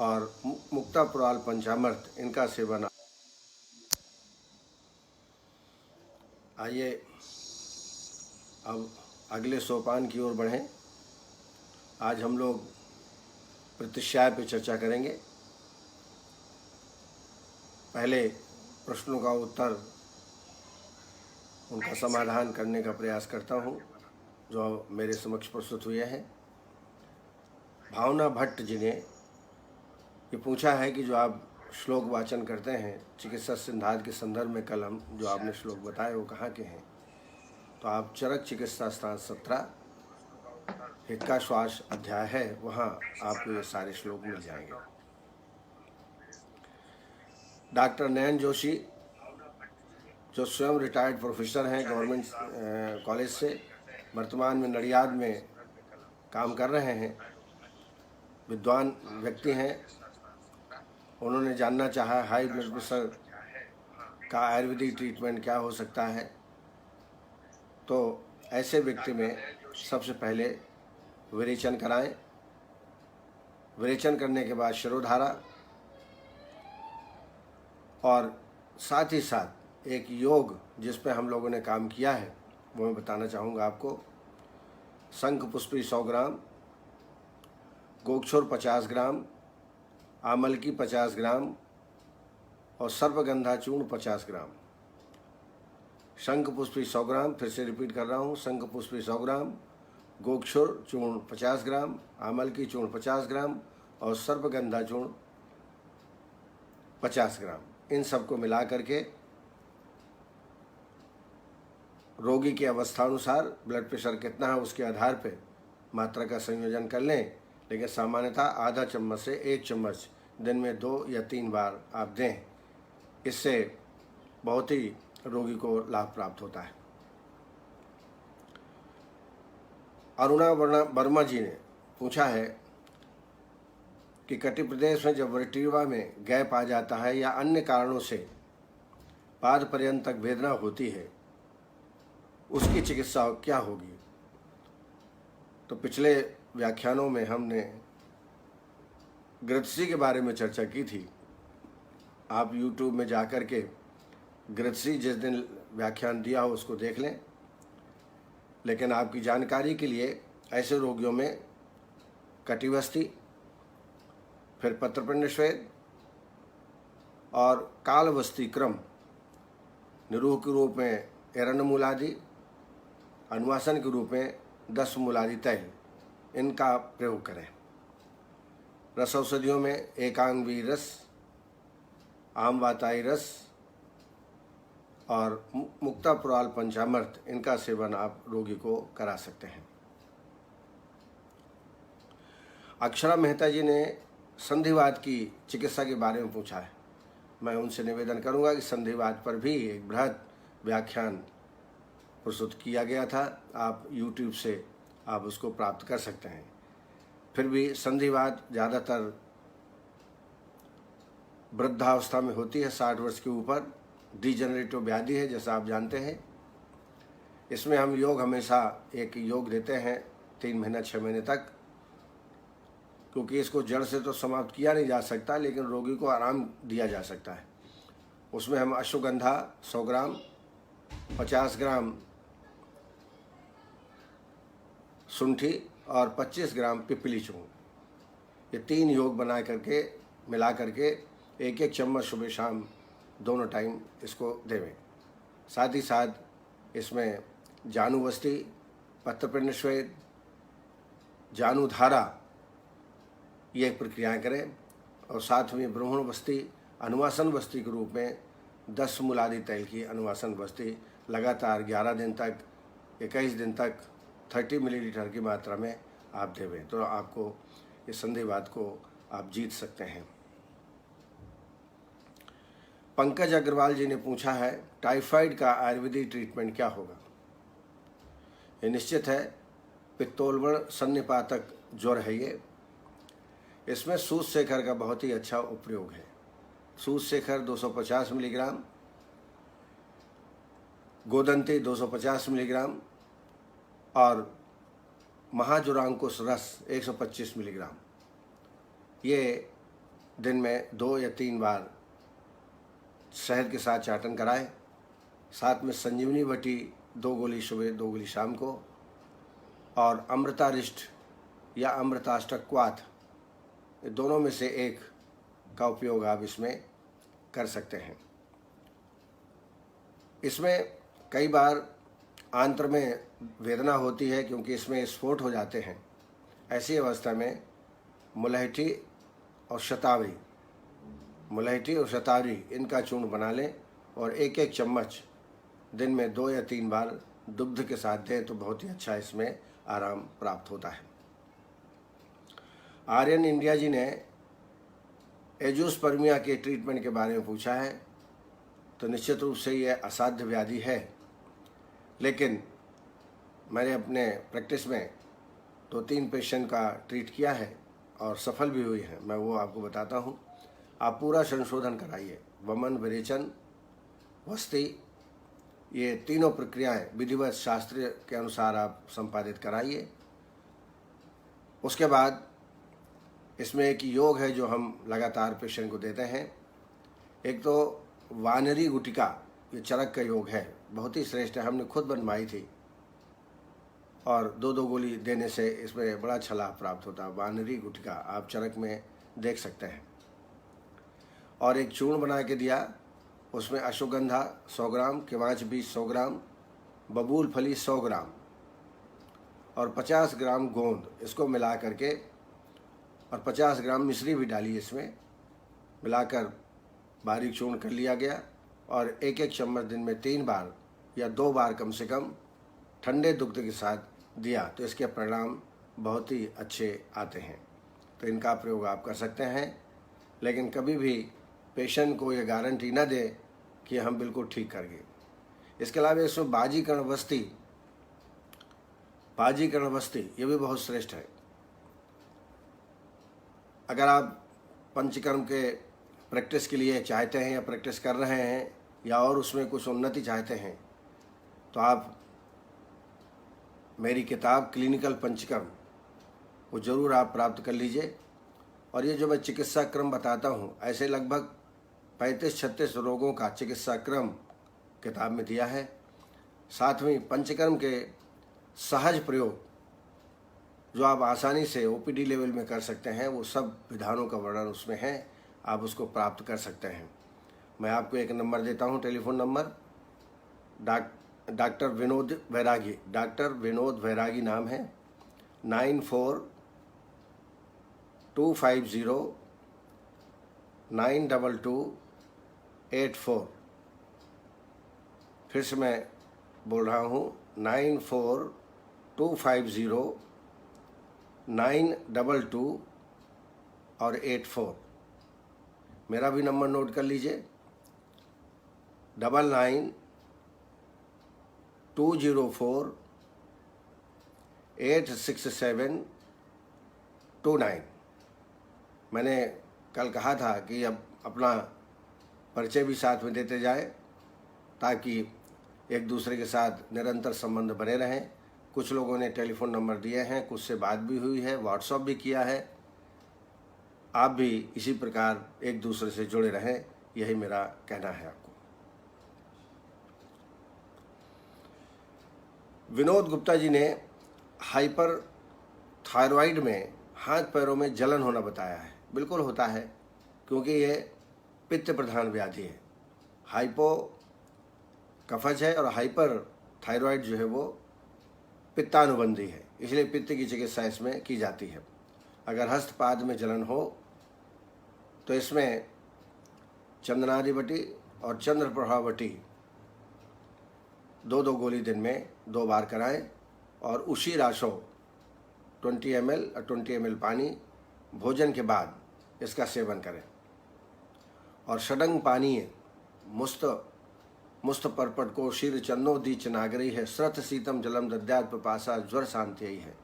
और मुक्तापुराल पंचामृत इनका सेवन। आइए अब अगले सोपान की ओर बढ़ें। आज हम लोग प्रतिश्याय पे चर्चा करेंगे। पहले प्रश्नों का उत्तर, उनका समाधान करने का प्रयास करता हूँ जो मेरे समक्ष प्रस्तुत हुए हैं। भावना भट्ट जी ने ये पूछा है कि जो आप श्लोक वाचन करते हैं चिकित्सा सिद्धांत के संदर्भ में, कल हम जो आपने श्लोक बताए वो कहाँ के हैं? तो आप चरक चिकित्सा स्थान 17 हिक्का श्वास अध्याय है, वहाँ आपको ये सारे श्लोक मिल जाएंगे। डॉक्टर नयन जोशी जो स्वयं रिटायर्ड प्रोफेसर हैं गवर्नमेंट कॉलेज से, वर्तमान में नडियाद में काम कर रहे हैं, विद्वान व्यक्ति हैं। उन्होंने जानना चाहा हाई ब्लड प्रेशर का आयुर्वेदिक ट्रीटमेंट क्या हो सकता है। तो ऐसे व्यक्ति में सबसे पहले विरेचन कराएं। विरेचन करने के बाद शिरोधारा, और साथ ही साथ एक योग जिस पे हम लोगों ने काम किया है वो मैं बताना चाहूँगा आपको। शंख पुष्पी 100 ग्राम, गोक्षुर 50 ग्राम, आमलकी 50 ग्राम और सर्पगंधा चूर्ण 50 ग्राम। शंख पुष्पी 100 ग्राम, फिर से रिपीट कर रहा हूँ, शंख पुष्पी 100 ग्राम, गोक्षुर चूर्ण 50 ग्राम, आमलकी चूर्ण 50 ग्राम और सर्पगंधा चूर्ण 50 ग्राम। इन सबको मिला करके रोगी की अवस्थानुसार ब्लड प्रेशर कितना है उसके आधार पे मात्रा का संयोजन कर लें, लेकिन सामान्यतः आधा चम्मच से 1 चम्मच दिन में 2 या 3 बार आप दें। इससे बहुत ही रोगी को लाभ प्राप्त होता है। अरुणा वर्मा जी ने पूछा है कि कटि प्रदेश में जब वर्टिब्रा में गैप आ जाता है या अन्य कारणों से पाद पर्यंत तक वेदना होती है, उसकी चिकित्सा क्या होगी? तो पिछले व्याख्यानों में हमने गृत्सी के बारे में चर्चा की थी। आप YouTube में जाकर के गृत्सी जिस दिन व्याख्यान दिया हो उसको देख लें। लेकिन आपकी जानकारी के लिए ऐसे रोगियों में कटिवस्ती, फिर पत्रपिंड श्वेद और कालवस्ती क्रम, निरूह के रूप में एरण्य मूलादि, अनुवासन के रूप में 10 मूलादि तैल, इनका प्रयोग करें। रस औषधियों में एकांगी रस, आम वाताई रस और मुक्तापुराल पंचामृत, इनका सेवन आप रोगी को करा सकते हैं। अक्षरा मेहता जी ने संधिवात की चिकित्सा के बारे में पूछा है। मैं उनसे निवेदन करूंगा कि संधिवात पर भी एक बृहद व्याख्यान प्रस्तुत किया गया था। आप YouTube से आप उसको प्राप्त कर सकते हैं। फिर भी संधिवात ज़्यादातर वृद्धावस्था में होती है, 60 वर्ष के ऊपर। डिजेनरेटिव व्याधि है जैसा आप जानते हैं। इसमें हम योग हमेशा एक योग देते हैं 3 महीना 6 महीने तक, क्योंकि इसको जड़ से तो समाप्त किया नहीं जा सकता, लेकिन रोगी को आराम दिया जा सकता है। उसमें हम अश्वगंधा 100 ग्राम, 50 ग्राम शुंठी और 25 ग्राम पिपली चूर्ण, ये 3 योग बना करके मिला करके 1-1 चम्मच सुबह शाम दोनों टाइम इसको देवें। साथ ही साथ इसमें जानुवस्ती, पत्रपिंड श्वेद, जानुधारा, ये प्रक्रियाएं करें। और साथ में ब्राह्मण बस्ती, अनुवासन बस्ती के रूप में 10 मूलादि तैल की अनुवासन बस्ती लगातार 11 दिन तक, 21 दिन तक 30 मिलीलीटर की मात्रा में आप देवें, तो आपको इस संधिवात को आप जीत सकते हैं। पंकज अग्रवाल जी ने पूछा है टाइफाइड का आयुर्वेदिक ट्रीटमेंट क्या होगा? ये निश्चित है पित्तोल्बण सन्निपातक ज्वर है ये। इसमें सूत शेखर का बहुत ही अच्छा उपयोग है। सूत शेखर 250 मिलीग्राम, गोदंती 250 मिलीग्राम और महाजुरांकुश रस 125 मिलीग्राम, ये दिन में 2 या 3 बार शहद के साथ चाटन कराएं। साथ में संजीवनी बटी 2 गोली सुबह 2 गोली शाम को, और अमृतारिष्ट या अमृताष्टक्वाथ, दोनों में से एक का उपयोग आप इसमें कर सकते हैं। इसमें कई बार आंत्र में वेदना होती है क्योंकि इसमें स्फोट हो जाते हैं। ऐसी अवस्था में मुलहठी और शतावरी, इनका चूर्ण बना लें और 1-1 चम्मच दिन में 2 या 3 बार दुग्ध के साथ दें तो बहुत ही अच्छा इसमें आराम प्राप्त होता है। आर्यन इंडिया जी ने एजोस्पर्मिया के ट्रीटमेंट के बारे में पूछा है, तो निश्चित रूप से यह असाध्य व्याधि है, लेकिन मैंने अपने प्रैक्टिस में 2-3 पेशेंट का ट्रीट किया है और सफल भी हुई है। मैं वो आपको बताता हूँ। आप पूरा संशोधन कराइए, वमन, विरेचन, वस्ती, ये तीनों प्रक्रियाएं विधिवत शास्त्र के अनुसार आप संपादित कराइए। उसके बाद इसमें एक योग है जो हम लगातार पेशेंट को देते हैं। एक तो वानरी गुटिका, ये चरक का योग है, बहुत ही श्रेष्ठ है, हमने खुद बनवाई थी और 2-2 गोली देने से इसमें बड़ा अच्छा लाभ प्राप्त होता है। वानरी गुटिका आप चरक में देख सकते हैं। और एक चूर्ण बना के दिया, उसमें अश्वगंधा 100 ग्राम, केवांच बीज 100 ग्राम, बबूल फली 100 ग्राम और 50 ग्राम गोंद, इसको मिला करके और 50 ग्राम मिश्री भी डाली, इसमें मिलाकर बारीक चूर्ण कर लिया गया और 1-1 चम्मच दिन में 3 बार या 2 बार कम से कम ठंडे दुग्ध के साथ दिया तो इसके परिणाम बहुत ही अच्छे आते हैं। तो इनका प्रयोग आप कर सकते हैं, लेकिन कभी भी पेशेंट को ये गारंटी ना दे कि हम बिल्कुल ठीक कर गए। इसके अलावा इसमें बाजीकरण वस्ती ये भी बहुत श्रेष्ठ है। अगर आप पंचकर्म के प्रैक्टिस के लिए चाहते हैं या प्रैक्टिस कर रहे हैं या और उसमें कुछ उन्नति चाहते हैं तो आप मेरी किताब क्लिनिकल पंचकर्म वो ज़रूर आप प्राप्त कर लीजिए। और ये जो मैं चिकित्सा क्रम बताता हूँ, ऐसे लगभग 35-36 रोगों का चिकित्सा क्रम किताब में दिया है। साथ में पंचकर्म के सहज प्रयोग जो आप आसानी से ओपीडी लेवल में कर सकते हैं, वो सब विधानों का वर्णन उसमें है, आप उसको प्राप्त कर सकते हैं। मैं आपको एक नंबर देता हूँ, टेलीफोन नंबर, डॉक्टर विनोद वैरागी नाम है, 94-250-92284। फिर से मैं बोल रहा हूँ, 94-250-922 और 84। मेरा भी नंबर नोट कर लीजिए, 99-204-86729। मैंने कल कहा था कि अब अपना परिचय भी साथ में देते जाए ताकि एक दूसरे के साथ निरंतर संबंध बने रहें। कुछ लोगों ने टेलीफोन नंबर दिए हैं, कुछ से बात भी हुई है, व्हाट्सएप भी किया है। आप भी इसी प्रकार एक दूसरे से जुड़े रहें, यही मेरा कहना है आपको। विनोद गुप्ता जी ने हाइपर थायराइड में हाथ पैरों में जलन होना बताया है। बिल्कुल होता है, क्योंकि ये पित्त प्रधान व्याधि है। हाइपो कफज है और हाइपर थायराइड जो है वो पित्तानुबंधी है, इसलिए पित्त की चिकित्सा इसमें की जाती है। अगर हस्तपाद में जलन हो तो इसमें चंदनादि बटी और चंद्रप्रभा बटी 2-2 गोली दिन में 2 बार कराएं और उसी राशो 20 ml और 20 ml पानी भोजन के बाद इसका सेवन करें। और षडंग पानी मुस्त परपट को शीर चन्नो दीच नागरी है, श्रथ शीतम जलम दद्यात पिपासा ज्वर शांति यही है,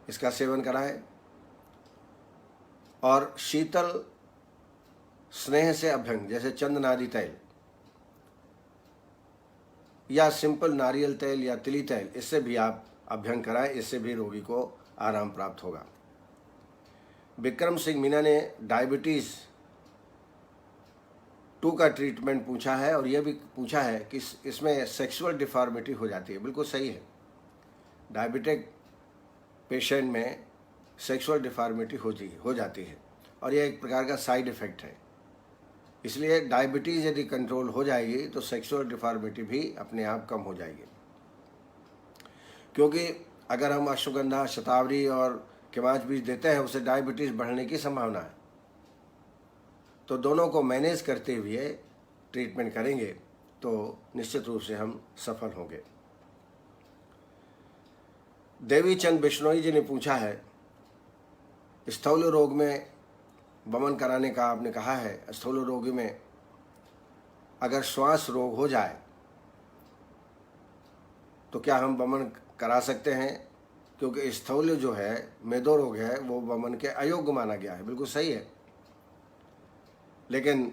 इसका सेवन कराएं। और शीतल स्नेह से अभ्यंग, जैसे चंदनादि तैल या सिंपल नारियल तेल या तिली तेल, इससे भी आप अभ्यंग कराएं, इससे भी रोगी को आराम प्राप्त होगा। विक्रम सिंह मीना ने डायबिटीज़ 2 का ट्रीटमेंट पूछा है और यह भी पूछा है कि इसमें सेक्सुअल डिफॉर्मिटी हो जाती है। बिल्कुल सही है, डायबिटिक पेशेंट में सेक्सुअल डिफॉर्मिटी हो जाती है और यह एक प्रकार का साइड इफ़ेक्ट है। इसलिए डायबिटीज़ यदि कंट्रोल हो जाएगी तो सेक्सुअल डिफॉर्मिटी भी अपने आप कम हो जाएगी, क्योंकि अगर हम अश्वगंधा, शतावरी और केवांच बीज देते हैं उससे डायबिटीज़ बढ़ने की संभावना है। तो दोनों को मैनेज करते हुए ट्रीटमेंट करेंगे तो निश्चित रूप से हम सफल होंगे। देवी चंद बिश्नोई जी ने पूछा है, स्थूल रोग में वमन कराने का आपने कहा है। स्थूल रोगी में अगर श्वास रोग हो जाए तो क्या हम वमन करा सकते हैं? क्योंकि स्थूल जो है, मेदो रोग है, वो वमन के अयोग्य माना गया है। बिल्कुल सही है, लेकिन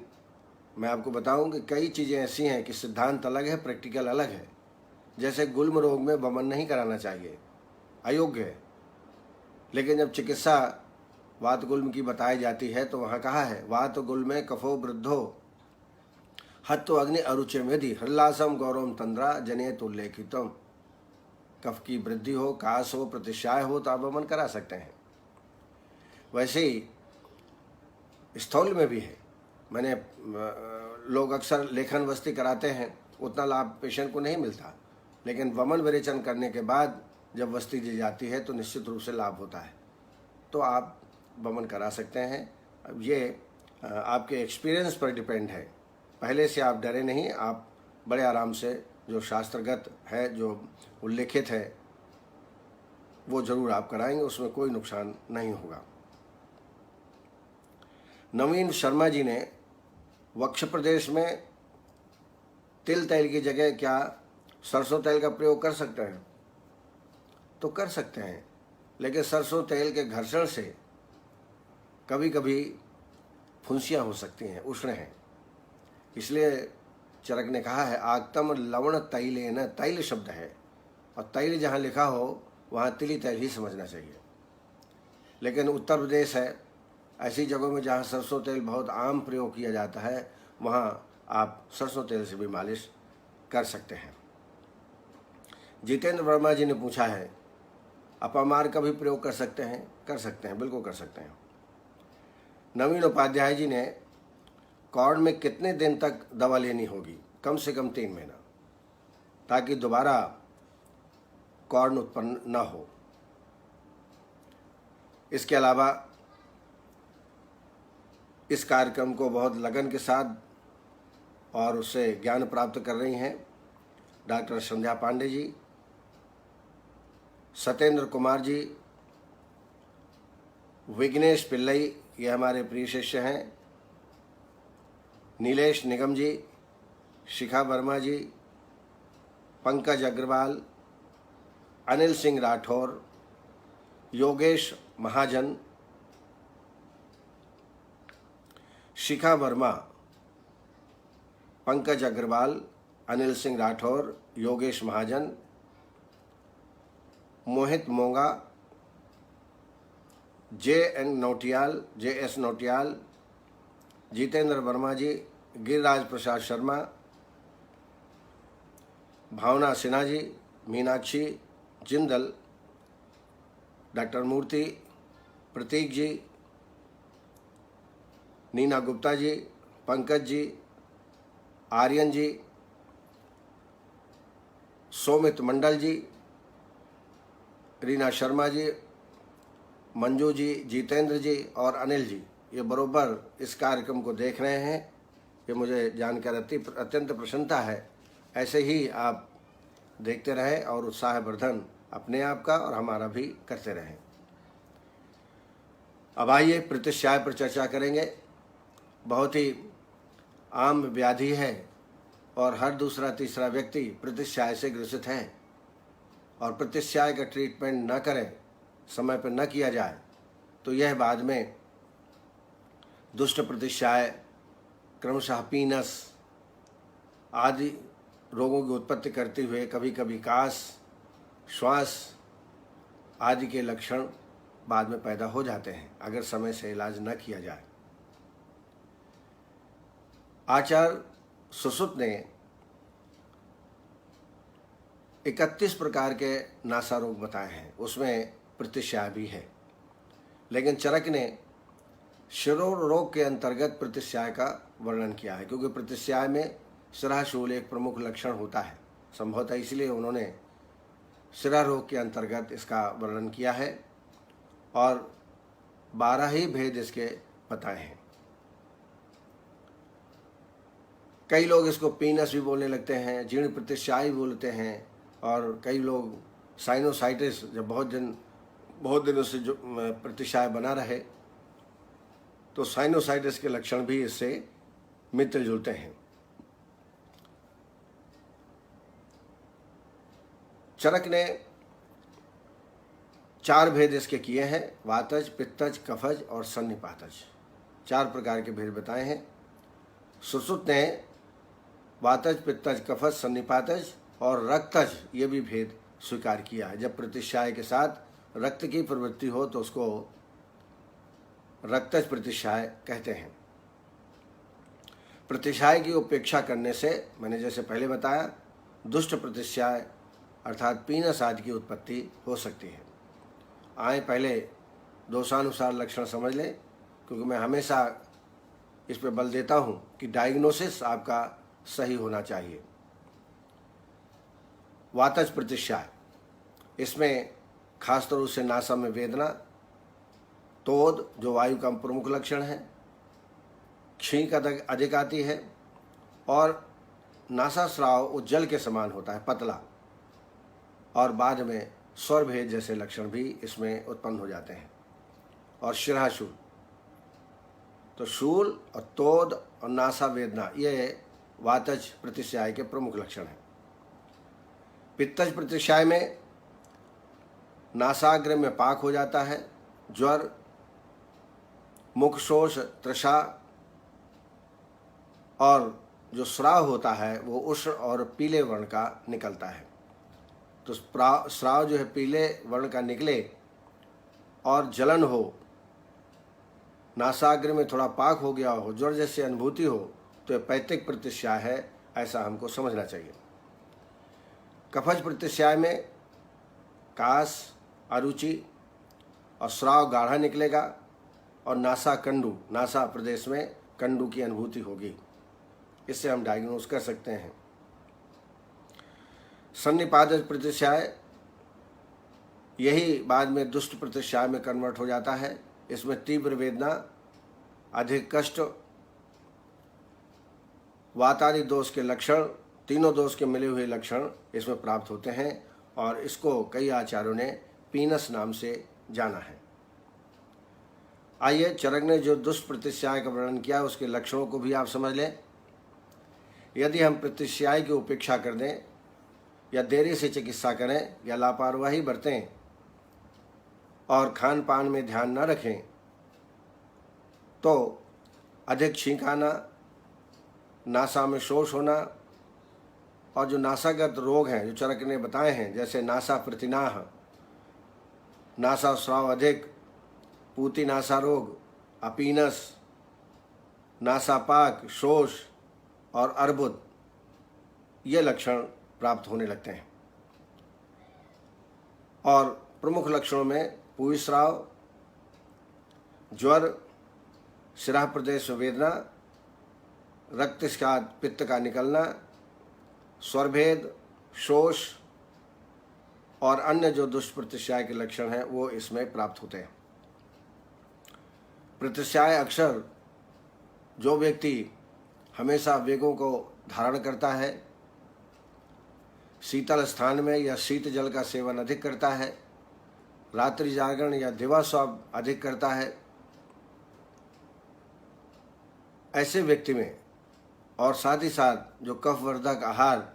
मैं आपको बताऊं कि कई चीज़ें ऐसी हैं कि सिद्धांत अलग है, प्रैक्टिकल अलग है। जैसे गुल्म रोग में वमन नहीं कराना चाहिए, अयोग्य है, लेकिन जब चिकित्सा वात गुल्म की बताई जाती है तो वहाँ कहा है, वात गुल्मे कफो वृद्धो हत्तो अग्नि अरुचे मेधि हल्लासम गौरव तंद्रा जनेत उल्लेखितम। कफ की वृद्धि हो, कास हो, प्रतिशाय हो तो आप वमन करा सकते हैं। वैसे ही स्थूल में भी है। मैंने लोग अक्सर लेखन वस्ती कराते हैं, उतना लाभ पेशेंट को नहीं मिलता, लेकिन वमन विरेचन करने के बाद जब वस्ती दी जाती है तो निश्चित रूप से लाभ होता है। तो आप वमन करा सकते हैं। अब ये आपके एक्सपीरियंस पर डिपेंड है। पहले से आप डरे नहीं, आप बड़े आराम से जो शास्त्रगत है, जो उल्लेखित है, वो ज़रूर आप कराएंगे, उसमें कोई नुकसान नहीं होगा। नवीन शर्मा जी ने वक्ष प्रदेश में तिल तेल की जगह क्या सरसों तेल का प्रयोग कर सकते हैं? तो कर सकते हैं, लेकिन सरसों तेल के घर्षण से कभी कभी फुंसियाँ हो सकती हैं, उष्ण हैं। इसलिए चरक ने कहा है, आगतम लवण तैलेन, तैल शब्द है और तैल जहाँ लिखा हो वहाँ तिली तेल ही समझना चाहिए। लेकिन उत्तर प्रदेश है, ऐसी जगहों में जहाँ सरसों तेल बहुत आम प्रयोग किया जाता है, वहाँ आप सरसों तेल से भी मालिश कर सकते हैं। जितेंद्र वर्मा जी ने पूछा है, अपामार का भी प्रयोग कर सकते हैं? कर सकते हैं, बिल्कुल कर सकते हैं। नवीन उपाध्याय जी ने कॉर्ड में कितने दिन तक दवा लेनी होगी? कम से कम 3 महीना, ताकि दोबारा कॉर्ड उत्पन्न न हो। इसके अलावा इस कार्यक्रम को बहुत लगन के साथ और उससे ज्ञान प्राप्त कर रही हैं डॉक्टर संध्या पांडे जी, सत्येंद्र कुमार जी, विघ्नेश पिल्लई, ये हमारे प्रिय शिष्य हैं, नीलेश निगम जी, शिखा वर्मा जी, पंकज अग्रवाल, अनिल सिंह राठौर, योगेश महाजन, शिखा वर्मा, पंकज अग्रवाल, अनिल सिंह राठौर, योगेश महाजन, मोहित मोंगा, JS नौटियाल, जितेंद्र वर्मा जी, गिरिराज प्रसाद शर्मा, भावना सिन्हा जी, मीनाक्षी जिंदल, डॉक्टर मूर्ति, प्रतीक जी, नीना गुप्ता जी, पंकज जी, आर्यन जी, सोमित मंडल जी, रीना शर्मा जी, मंजू जी, जितेंद्र जी और अनिल जी, ये बरोबर इस कार्यक्रम को देख रहे हैं। ये मुझे जानकर अत्यंत प्रसन्नता है। ऐसे ही आप देखते रहें और उत्साहवर्धन अपने आप का और हमारा भी करते रहें। अब आइए प्रतिशाय पर चर्चा करेंगे। बहुत ही आम व्याधि है और हर दूसरा तीसरा व्यक्ति प्रतिशाय से ग्रसित है, और प्रतिशाय का ट्रीटमेंट न करें, समय पर न किया जाए तो यह बाद में दुष्ट प्रतिशाय, क्रमशः पीनस आदि रोगों की उत्पत्ति करते हुए कभी कभी कास, श्वास आदि के लक्षण बाद में पैदा हो जाते हैं अगर समय से इलाज न किया जाए। आचार्य सुश्रुत ने 31 प्रकार के नासा रोग बताए हैं, उसमें प्रतिश्याय भी है, लेकिन चरक ने शिरोर रोग के अंतर्गत प्रतिश्याय का वर्णन किया है, क्योंकि प्रतिश्याय में शिराशूल एक प्रमुख लक्षण होता है। संभवतः इसलिए उन्होंने शिरा रोग के अंतर्गत इसका वर्णन किया है और 12 ही भेद इसके बताए हैं। कई लोग इसको पीनस भी बोलने लगते हैं, जीर्ण प्रतिश्याय बोलते हैं, और कई लोग साइनोसाइटिस, जब बहुत दिनों से जो प्रतिश्याय बना रहे तो साइनोसाइटिस के लक्षण भी इससे मिलते जुलते हैं। चरक ने 4 भेद इसके किए हैं, वातज, पित्तज, कफज और सन्निपातज। 4 प्रकार के भेद बताए हैं। सुश्रुत ने वातज, पित्तज, कफज, सन्निपातज और रक्तज ये भी भेद स्वीकार किया है। जब प्रतिश्याय के साथ रक्त की प्रवृत्ति हो तो उसको रक्तज प्रतिश्याय कहते हैं। प्रतिश्याय की उपेक्षा करने से, मैंने जैसे पहले बताया, दुष्ट प्रतिश्याय अर्थात पीनस आदि की उत्पत्ति हो सकती है। आए पहले दोषानुसार लक्षण समझ लें, क्योंकि मैं हमेशा इस पर बल देता हूं कि डायग्नोसिस आपका सही होना चाहिए। वातज प्रतिश्याय, इसमें खासतौर से नासा में वेदना, तोद जो वायु का प्रमुख लक्षण है, छींक अधिक आती है और नासा स्राव उज्जल के समान होता है, पतला, और बाद में स्वर भेद जैसे लक्षण भी इसमें उत्पन्न हो जाते हैं। और शिराशूल, तो शूल और तोद और नासा वेदना ये वातज प्रतिश्याय के प्रमुख लक्षण हैं। पित्तज प्रतिश्याय में नासाग्र में पाक हो जाता है, ज्वर, मुखशोष, तृषा, और जो स्राव होता है वो उष्ण और पीले वर्ण का निकलता है। तो स्राव जो है पीले वर्ण का निकले और जलन हो, नासाग्र में थोड़ा पाक हो गया हो, ज्वर जैसी अनुभूति हो, तो पैतृक प्रतिश्याय है, ऐसा हमको समझना चाहिए। कफज प्रतिश्याय में कास, अरुचि और स्राव गाढ़ा निकलेगा और नासा कंडू, नासा प्रदेश में कंडू की अनुभूति होगी। इससे हम डायग्नोज कर सकते हैं। सन्निपातज प्रतिश्याय, यही बाद में दुष्ट प्रतिश्याय में कन्वर्ट हो जाता है। इसमें तीव्र वेदना, अधिक कष्ट, वातादि दोष के लक्षण, तीनों दोष के मिले हुए लक्षण इसमें प्राप्त होते हैं, और इसको कई आचार्यों ने पीनस नाम से जाना है। आइए, चरक ने जो दुष्ट प्रतिश्याय का वर्णन किया उसके लक्षणों को भी आप समझ लें। यदि हम प्रतिश्याय की उपेक्षा कर दें या देरी से चिकित्सा करें या लापरवाही बरतें और खान पान में ध्यान न रखें तो अधिक छींक आना, नासा में शोष होना, और जो नासागत रोग हैं जो चरक ने बताए हैं, जैसे नासा प्रतिनाह, नासा स्राव अधिक, पूती नासा रोग, अपीनस, नासापाक, शोष और अर्बुद, ये लक्षण प्राप्त होने लगते हैं। और प्रमुख लक्षणों में पूविस्राव, ज्वर, शिरा प्रदेश में वेदना, रक्त का पित्त का निकलना, स्वरभेद, शोष और अन्य जो दुष्ट प्रतिश्याय के लक्षण हैं वो इसमें प्राप्त होते हैं। प्रतिश्याय अक्सर जो व्यक्ति हमेशा वेगों को धारण करता है, शीतल स्थान में या शीत जल का सेवन अधिक करता है, रात्रि जागरण या दिवास्वप्न अधिक करता है, ऐसे व्यक्ति में, और साथ ही साथ जो कफवर्धक आहार,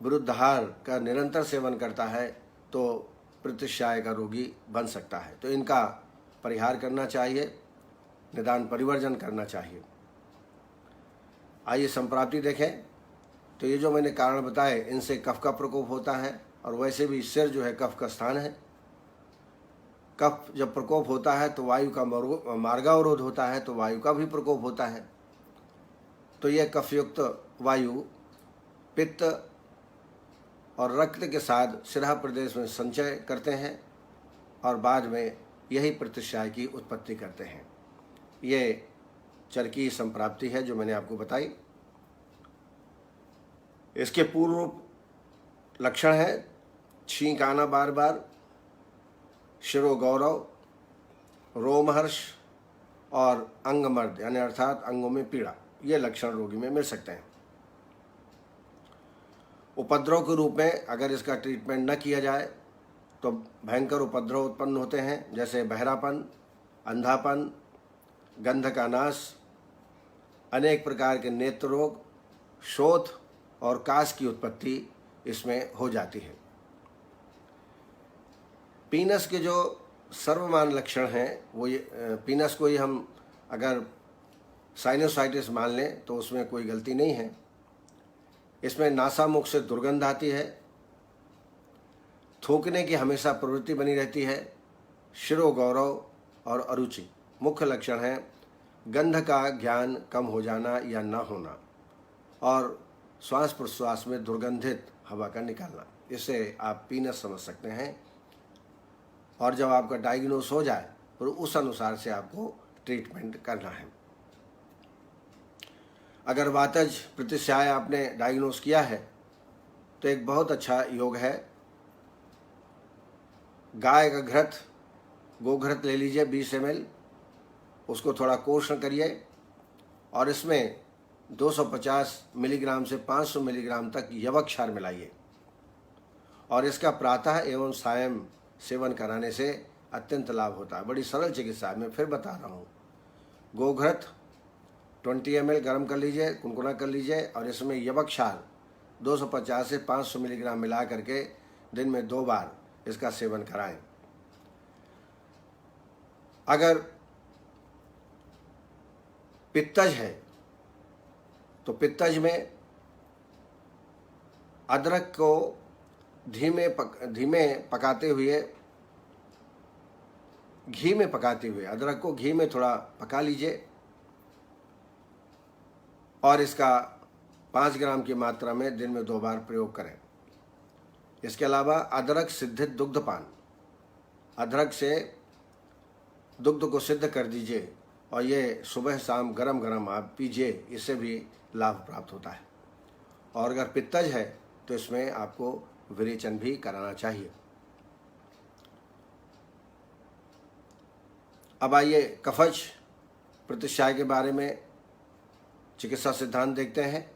विरुद्धाहार का निरंतर सेवन करता है, तो प्रतिश्याय का रोगी बन सकता है। तो इनका परिहार करना चाहिए, निदान परिवर्जन करना चाहिए। आइए संप्राप्ति देखें। तो ये जो मैंने कारण बताए, इनसे कफ का प्रकोप होता है, और वैसे भी सिर जो है कफ का स्थान है। कफ जब प्रकोप होता है तो वायु का मार्गावरोध होता है, तो वायु का भी प्रकोप होता है। तो यह कफयुक्त वायु पित्त और रक्त के साथ शिरा प्रदेश में संचय करते हैं और बाद में यही प्रतिश्याय की उत्पत्ति करते हैं। ये चरकी संप्राप्ति है जो मैंने आपको बताई। इसके पूर्व लक्षण है छींक आना बार बार, शिरोगौरव, रोमहर्ष और अंगमर्द यानी अर्थात अंगों में पीड़ा। ये लक्षण रोगी में मिल सकते हैं। उपद्रव के रूप में अगर इसका ट्रीटमेंट न किया जाए तो भयंकर उपद्रव उत्पन्न होते हैं, जैसे बहरापन, अंधापन, गंध का नाश, अनेक प्रकार के नेत्र रोग, शोथ और कास की उत्पत्ति इसमें हो जाती है। पीनस के जो सर्वमान्य लक्षण हैं वो ये पीनस को ही हम अगर साइनोसाइटिस मान लें तो उसमें कोई गलती नहीं है। इसमें नासामुख से दुर्गंध आती है, थूकने की हमेशा प्रवृत्ति बनी रहती है, शिरोगौरव और अरुचि मुख्य लक्षण हैं। गंध का ज्ञान कम हो जाना या ना होना और श्वास प्रश्वास में दुर्गंधित हवा का निकालना, इससे आप पीनस समझ सकते हैं। और जब आपका डायग्नोस हो जाए तो उस अनुसार से आपको ट्रीटमेंट करना है। अगर वातज प्रतिश्याय आपने डायग्नोस किया है तो एक बहुत अच्छा योग है, गाय का घृत, गोघृत ले लीजिए 20 ml, उसको थोड़ा कोष्ण करिए और इसमें 250 मिलीग्राम से 500 मिलीग्राम तक यवक्षार मिलाइए और इसका प्रातः एवं सायं सेवन कराने से अत्यंत लाभ होता है। बड़ी सरल चिकित्सा है, मैं फिर बता रहा हूँ। गोघृत 20 ml गर्म कर लीजिए, कुनकुना कर लीजिए और इसमें यवक्षार 250 से 500 मिलीग्राम मिला करके दिन में 2 बार इसका सेवन कराएं। अगर पित्तज है तो पित्तज में अदरक को धीमे पकाते हुए, घी में पकाते हुए, अदरक को घी में थोड़ा पका लीजिए और इसका 5 ग्राम की मात्रा में दिन में 2 बार प्रयोग करें। इसके अलावा अदरक सिद्धित दुग्धपान, अदरक से दुग्ध को सिद्ध कर दीजिए और ये सुबह शाम गरम गरम आप पीजिए, इससे भी लाभ प्राप्त होता है। और अगर पित्तज है तो इसमें आपको विरेचन भी कराना चाहिए। अब आइए कफज प्रतिश्याय के बारे में चिकित्सा सिद्धांत देखते हैं।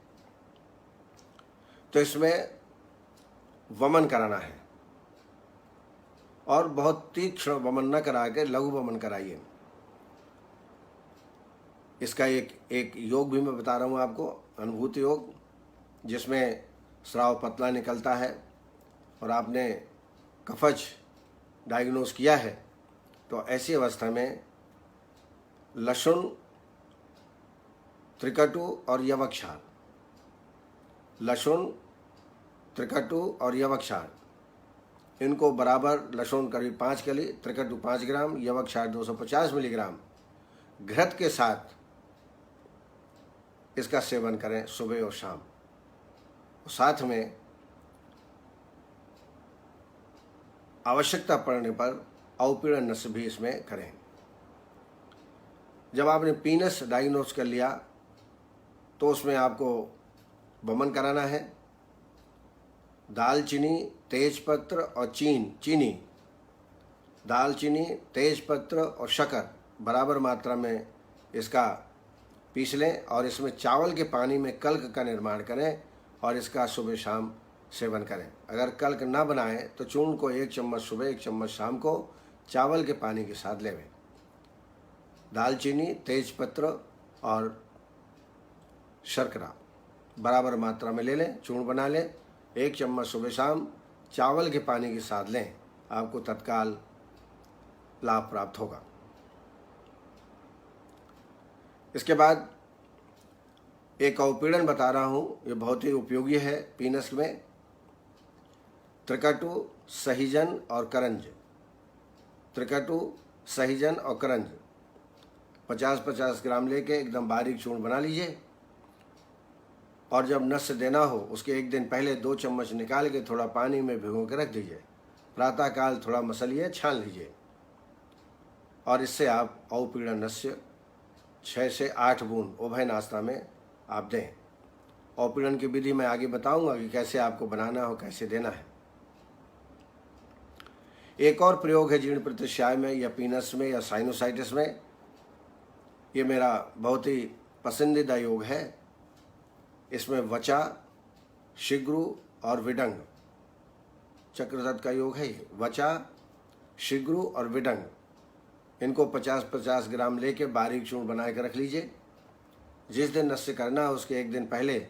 तो इसमें वमन कराना है और बहुत तीक्ष्ण वमन न करा के लघु वमन कराइए। इसका एक योग भी मैं बता रहा हूँ आपको, अनुभूति योग, जिसमें स्राव पतला निकलता है और आपने कफज डायग्नोस किया है तो ऐसी अवस्था में लहसुन, त्रिकटु और यवक्षार, लहसुन, त्रिकटु और यवक्षार, इनको बराबर, लहसुन करीब 5 कली, त्रिकटु 5 ग्राम, यवक्षार 250 मिलीग्राम घृत के साथ इसका सेवन करें सुबह और शाम। साथ में आवश्यकता पड़ने पर अवपीड़न नस्य भी इसमें करें। जब आपने पीनस डायग्नोस कर लिया तो उसमें आपको वमन कराना है। दालचीनी, तेजपत्र और चीनी, दालचीनी, तेजपत्र और शक्कर बराबर मात्रा में इसका पीस लें और इसमें चावल के पानी में कल्क का निर्माण करें और इसका सुबह शाम सेवन करें। अगर कल्क ना बनाएं तो चूर्ण को 1 चम्मच सुबह 1 चम्मच शाम को चावल के पानी के साथ लेवें। दालचीनी, तेजपत्र और शर्करा बराबर मात्रा में ले लें, चूर्ण बना लें, 1 चम्मच सुबह शाम चावल के पानी के साथ लें, आपको तत्काल लाभ प्राप्त होगा। इसके बाद एक अवपीड़न बता रहा हूँ, ये बहुत ही उपयोगी है पीनस में। त्रिकटु, सहीजन और करंज, त्रिकटु, सहीजन और करंज 50-50 ग्राम लेके एकदम बारीक चूर्ण बना लीजिए। और जब नस्य देना हो उसके एक दिन पहले 2 चम्मच निकाल के थोड़ा पानी में भिगो के रख दीजिए। प्रातःकाल थोड़ा मसलिए, छान लीजिए और इससे आप अवपीड़न नस्य 6 से 8 बूंद उभय नाश्ता में आप दें। अवपीड़न की विधि मैं आगे बताऊंगा कि कैसे आपको बनाना हो, कैसे देना है। एक और प्रयोग है जीर्ण प्रतिश्याय में या पीनस में या साइनोसाइटिस में। ये मेरा बहुत ही पसंदीदा योग है। इसमें वचा, शीघ्रु और विडंग, चक्रधर का योग है ये। वचा, शीघ्रु और विडंग, इनको 50-50 ग्राम लेके बारीक चूर्ण बना के रख लीजिए। जिस दिन नस्य करना है उसके एक दिन पहले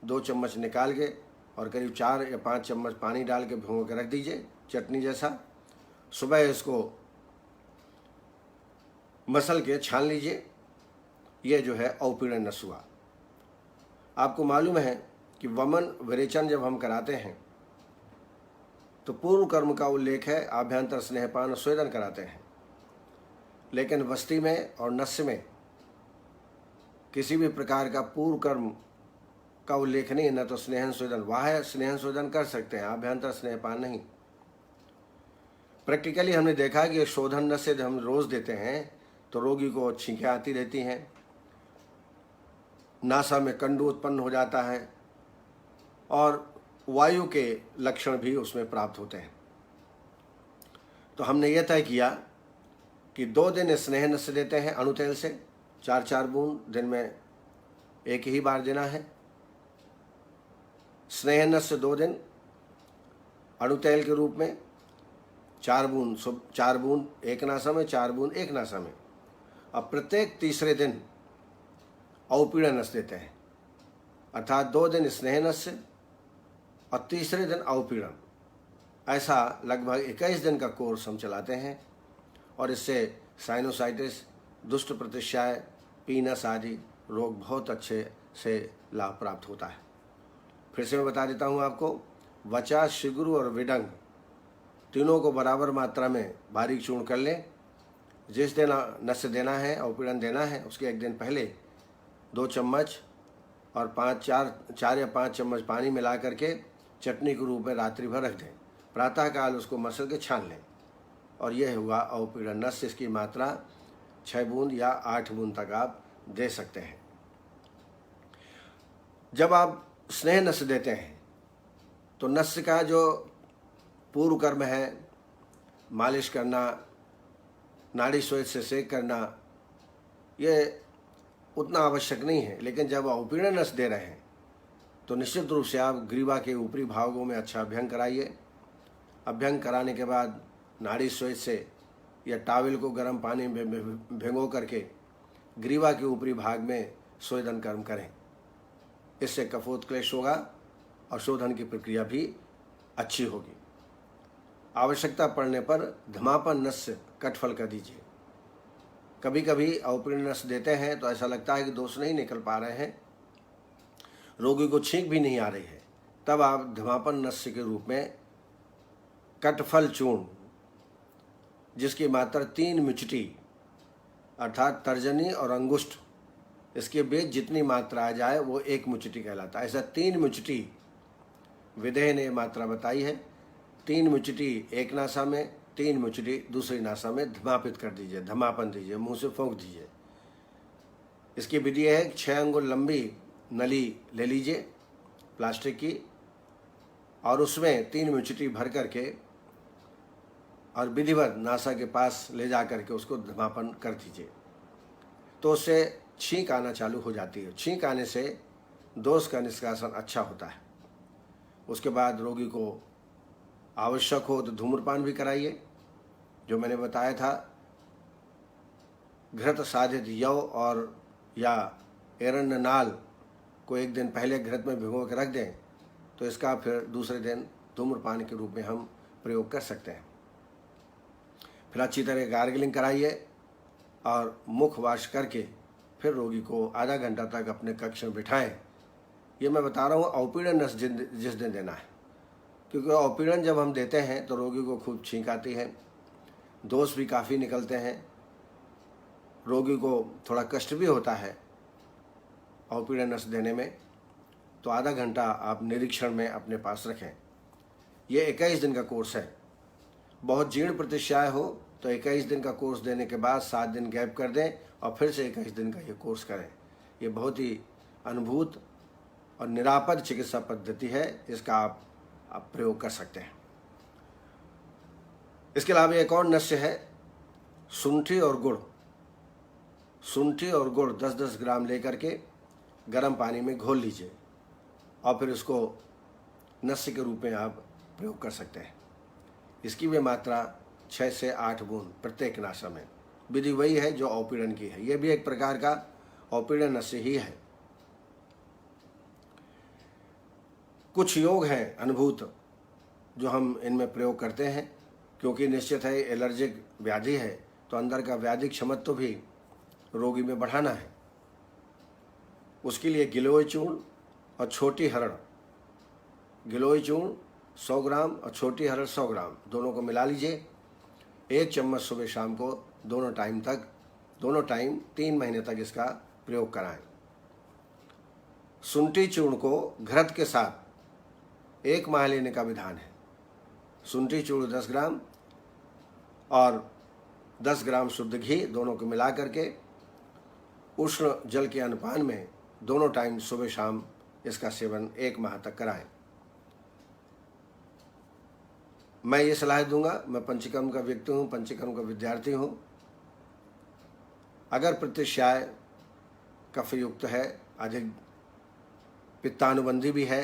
2 चम्मच निकाल के और करीब 4 या 5 चम्मच पानी डाल के भिगो के रख दीजिए, चटनी जैसा। सुबह इसको मसल के छान लीजिए। ये जो है अवपीड़न नस्य हुआ। आपको मालूम है कि वमन विरेचन जब हम कराते हैं तो पूर्व कर्म का उल्लेख है, आभ्यंतर स्नेहपान स्वेदन कराते हैं। लेकिन वस्ती में और नस्य में किसी भी प्रकार का पूर्व कर्म का उल्लेख नहीं, न तो स्नेहन स्वेदन। वाह स्नेहन स्वेदन कर सकते हैं, आभ्यंतर स्नेहपान नहीं। प्रैक्टिकली हमने देखा कि शोधन नस्य जब हम रोज देते हैं तो रोगी को छींकें आती रहती हैं, नासा में कंडू उत्पन्न हो जाता है और वायु के लक्षण भी उसमें प्राप्त होते हैं। तो हमने यह तय किया कि 2 दिन स्नेह नस्य देते हैं अणुतेल से, 4-4 बूंद दिन में एक ही बार देना है। स्नेह नस्य 2 दिन अणुतेल के रूप में 4 बूंद, 4 बूंद एक नासा में, 4 बूंद एक नासा में। अब प्रत्येक तीसरे दिन अवपीड़न नस्य देते हैं, अर्थात 2 दिन स्नेह नस्य और तीसरे दिन अवपीड़न। ऐसा लगभग 21 दिन का कोर्स हम चलाते हैं और इससे साइनोसाइटिस, दुष्ट प्रतिश्याय, पीनस आदि रोग बहुत अच्छे से लाभ प्राप्त होता है। फिर से मैं बता देता हूँ आपको, वचा, शीघ्रु और विडंग तीनों को बराबर मात्रा में बारीक चूर्ण कर लें। जिस दिन नस्य देना है, अवपीड़न देना है, उसके एक दिन पहले 2 चम्मच और 4 या 5 चम्मच पानी मिला करके चटनी के रूप में रात्रि भर रख दें। प्रातःकाल उसको मसल के छान लें और यह हुआ अवपीड़न नस्य। इसकी मात्रा 6 बूंद या 8 बूंद तक आप दे सकते हैं। जब आप स्नेह नस्य देते हैं तो नस्य का जो पूर्व कर्म है, मालिश करना, नाड़ी स्वेद से सेक करना, ये उतना आवश्यक नहीं है। लेकिन जब अवपीड़न नस्य दे रहे हैं तो निश्चित रूप से आप ग्रीवा के ऊपरी भागों में अच्छा अभ्यंग कराइए। अभ्यंग कराने के बाद नाड़ी स्वेद से या टॉवल को गर्म पानी में भिगो करके ग्रीवा के ऊपरी भाग में स्वेदन कर्म करें। इससे कफोत्क्लेश होगा और शोधन की प्रक्रिया भी अच्छी होगी। आवश्यकता पड़ने पर धमापन नस्य कटफल का दीजिए। कभी कभी अवपीड़न नस्य देते हैं तो ऐसा लगता है कि दोष नहीं निकल पा रहे हैं, रोगी को छींक भी नहीं आ रही है, तब आप धमापन नस्य के रूप में कटफल चूर्ण, जिसकी मात्रा 3 मिचटी अर्थात तर्जनी और अंगुष्ठ, इसके बीच जितनी मात्रा आ जाए वो 1 मुचटी कहलाता है। ऐसा 3 मुचटी विदेह ने मात्रा बताई है। 3 मुचटी एक नासा में, 3 मुचटी दूसरी नासा में धमापित कर दीजिए, धमापन दीजिए, मुंह से फूंक दीजिए। इसकी विधि है 6 अंगुल लंबी नली ले लीजिए प्लास्टिक की और उसमें 3 मुचटी भर करके और विधिवत नासा के पास ले जा करके उसको धमापन कर दीजिए। तो उससे छींक आना चालू हो जाती है। छींक आने से दोष का निष्कासन अच्छा होता है। उसके बाद रोगी को आवश्यक हो तो धूम्रपान भी कराइए। जो मैंने बताया था, घृत साधित यव और या एरण्य नाल को एक दिन पहले घृत में भिगो के रख दें तो इसका फिर दूसरे दिन धूम्रपान के रूप में हम प्रयोग कर सकते हैं। फिर अच्छी तरह गार्गलिंग कराइए और मुख वाश करके फिर रोगी को आधा घंटा तक अपने कक्ष में बिठाएं। ये मैं बता रहा हूँ अवपीड़न नस्य जिस दिन देना है, क्योंकि अवपीड़न जब हम देते हैं तो रोगी को खूब छींक आती है, दोष भी काफ़ी निकलते हैं, रोगी को थोड़ा कष्ट भी होता है ऑपीडा नस देने में, तो आधा घंटा आप निरीक्षण में अपने पास रखें। ये 21 दिन का कोर्स है। बहुत जीर्ण प्रतिश्याय हो तो 21 दिन का कोर्स देने के बाद 7 दिन गैप कर दें और फिर से 21 दिन का ये कोर्स करें। ये बहुत ही अनुभूत और निरापद चिकित्सा पद्धति है, इसका आप प्रयोग कर सकते हैं। इसके अलावा एक और नस्य है शुंठी और गुड़। शुंठी और गुड़ 10-10 ग्राम लेकर के गर्म पानी में घोल लीजिए और फिर उसको नस्य के रूप में आप प्रयोग कर सकते हैं। इसकी भी मात्रा 6 से 8 बूंद प्रत्येक नासा में। विधि वही है जो औपीड़न की है, ये भी एक प्रकार का औपीड़न नस्य ही है। कुछ योग हैं अनुभूत जो हम इनमें प्रयोग करते हैं, क्योंकि निश्चित है एलर्जिक व्याधि है तो अंदर का व्याधि क्षमत्व भी रोगी में बढ़ाना है। उसके लिए गिलोय चूर्ण और छोटी हरड़, गिलोय चूर्ण 100 ग्राम और छोटी हरड़ 100 ग्राम दोनों को मिला लीजिए। 1 चम्मच सुबह शाम को दोनों टाइम 3 महीने तक इसका प्रयोग कराएं। शुंठी चूर्ण को घृत के साथ 1 माह लेने का विधान है। शुंठी चूर्ण 10 ग्राम और 10 ग्राम शुद्ध घी दोनों को मिला करके उष्ण जल के अनुपान में दोनों टाइम सुबह शाम इसका सेवन 1 माह तक कराएं। मैं ये सलाह दूंगा, मैं पंचकर्म का व्यक्ति हूँ, पंचकर्म का विद्यार्थी हूँ। अगर प्रतिश्याय कफयुक्त है, अधिक पित्तानुबंधी भी है,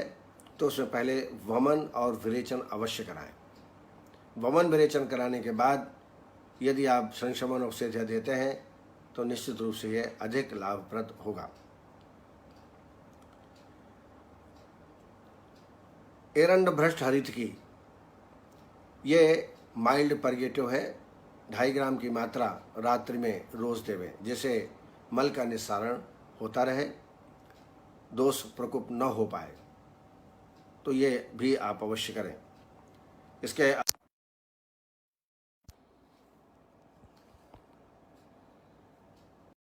तो उसमें पहले वमन और विरेचन अवश्य कराएं। वमन विरेचन कराने के बाद यदि आप संशमन औषधि देते हैं तो निश्चित रूप से यह अधिक लाभप्रद होगा। एरंड भ्रष्ट हरित की ये माइल्ड परगेटिव है। 2.5 ग्राम की मात्रा रात्रि में रोज देवें, जिससे मल का निस्सारण होता रहे, दोष प्रकोप न हो पाए। तो ये भी आप अवश्य करें। इसके